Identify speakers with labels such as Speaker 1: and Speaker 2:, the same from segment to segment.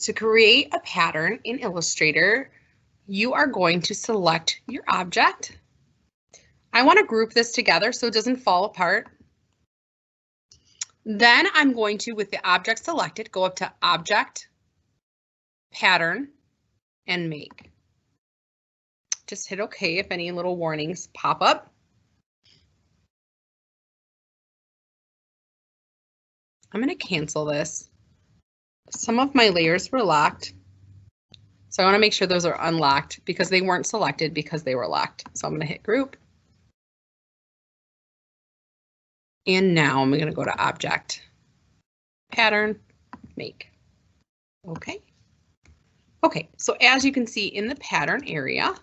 Speaker 1: To create a pattern in Illustrator, you are going to select your object. I want to group this together so it doesn't fall apart. Then I'm going to, with the object selected, go up to Object, Pattern, and Make. Just hit OK if any little warnings pop up. I'm going to cancel this. Some of my layers were locked, so I want to make sure those are unlocked because they weren't selected because they were locked. So I'm going to hit Group. And now I'm going to go to Object, Pattern, Make. Okay. Okay, so as you can see in the pattern area,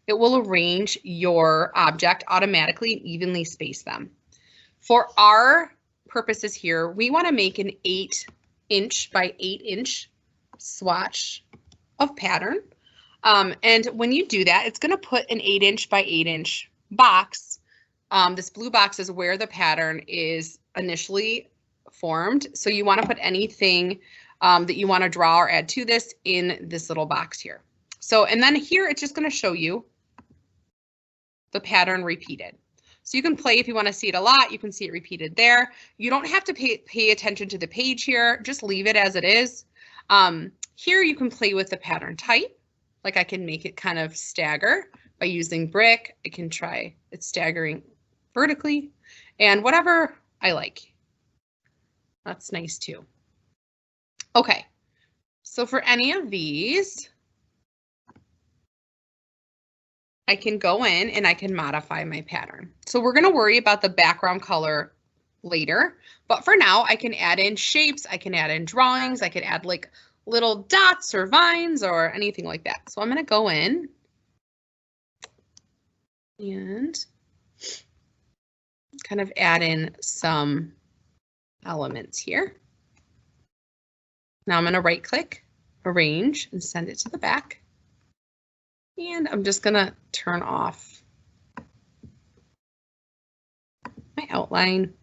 Speaker 1: it will arrange your object automatically and evenly space them. For our purposes here, we want to make an 8" by 8" swatch of pattern. And when you do that, it's going to put an 8" by 8" box. This blue box is where the pattern is initially formed. So you want to put anything that you want to draw or add to this in this little box here. So, and then here it's just going to show you the pattern repeated. So you can play if you want to see it a lot, you can see it repeated there. You don't have to pay attention to the page here, just leave it as it is. Here you can play with the pattern type. Like I can make it kind of stagger by using brick. I can try it staggering vertically and whatever I like. That's nice too. Okay, so for any of these, I can go in and I can modify my pattern. So we're going to worry about the background color later, but for now I can add in shapes, I can add in drawings, I can add like little dots or vines or anything like that. So I'm going to go in and kind of add in some elements here. Now I'm going to right click, arrange, and send it to the back. And I'm just going to turn off my outline,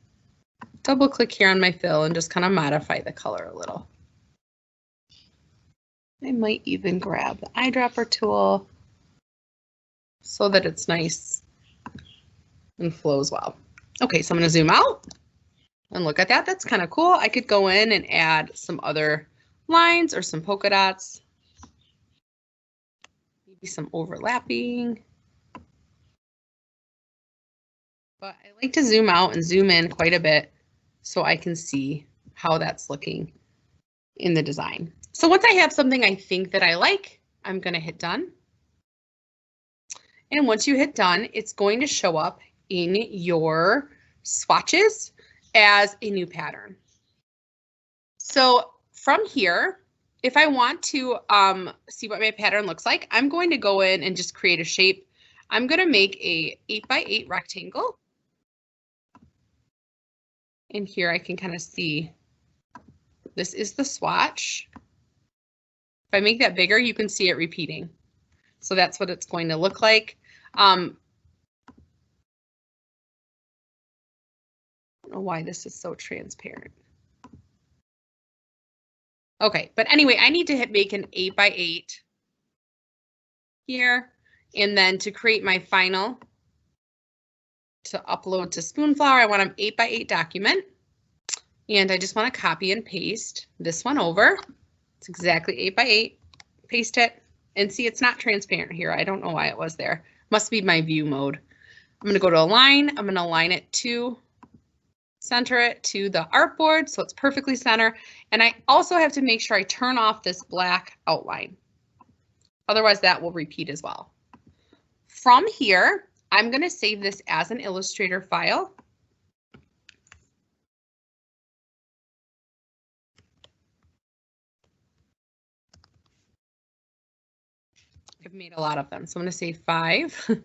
Speaker 1: double click here on my fill, and just kind of modify the color a little. I might even grab the eyedropper tool so that it's nice and flows well. Okay, so I'm going to zoom out and look at that. That's kind of cool. I could go in and add some other lines or some polka dots. Maybe some overlapping. But I like to zoom out and zoom in quite a bit so I can see how that's looking in the design. So once I have something I think that I like, I'm going to hit done. And once you hit done, it's going to show up in your swatches as a new pattern. So from here, if I want to see what my pattern looks like, I'm going to go in and just create a shape. I'm going to make a 8 by 8 rectangle. And here I can kind of see this is the swatch. If I make that bigger, you can see it repeating. So that's what it's going to look like. I don't know why this is so transparent. Okay, but anyway, I need to make an 8 by 8 here. And then to create my final, to upload to Spoonflower, I want an 8 by 8 document. And I just want to copy and paste this one over. It's exactly 8 by 8. Paste it and see it's not transparent here. I don't know why it was there. Must be my view mode. I'm going to go to align. I'm going to align it to center it to the artboard so it's perfectly center. And I also have to make sure I turn off this black outline. Otherwise that will repeat as well. From here, I'm going to save this as an Illustrator file. I've made a lot of them, so I'm going to say 5.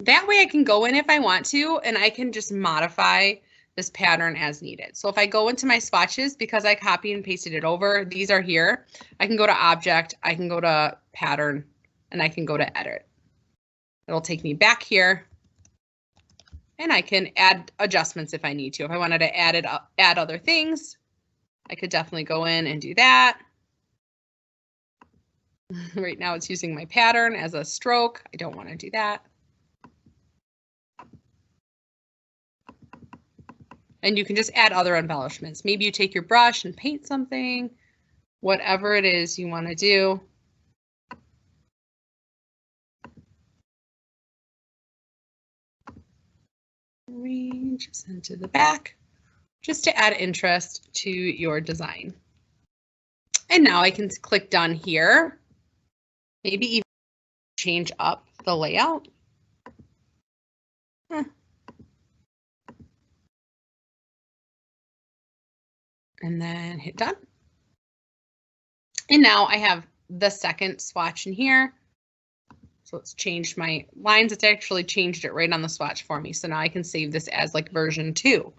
Speaker 1: That way I can go in if I want to, and I can just modify this pattern as needed. So if I go into my swatches, because I copy and pasted it over, these are here. I can go to object, I can go to pattern, and I can go to edit. It'll take me back here, and I can add adjustments if I need to. If I wanted to add other things, I could definitely go in and do that. Right now it's using my pattern as a stroke. I don't want to do that. And you can just add other embellishments. Maybe you take your brush and paint something, whatever it is you want to do. Arrange into the back, just to add interest to your design. And now I can click done here. Maybe even change up the layout. And then hit done. And now I have the second swatch in here. So it's changed my lines. It's actually changed it right on the swatch for me. So now I can save this as like version 2.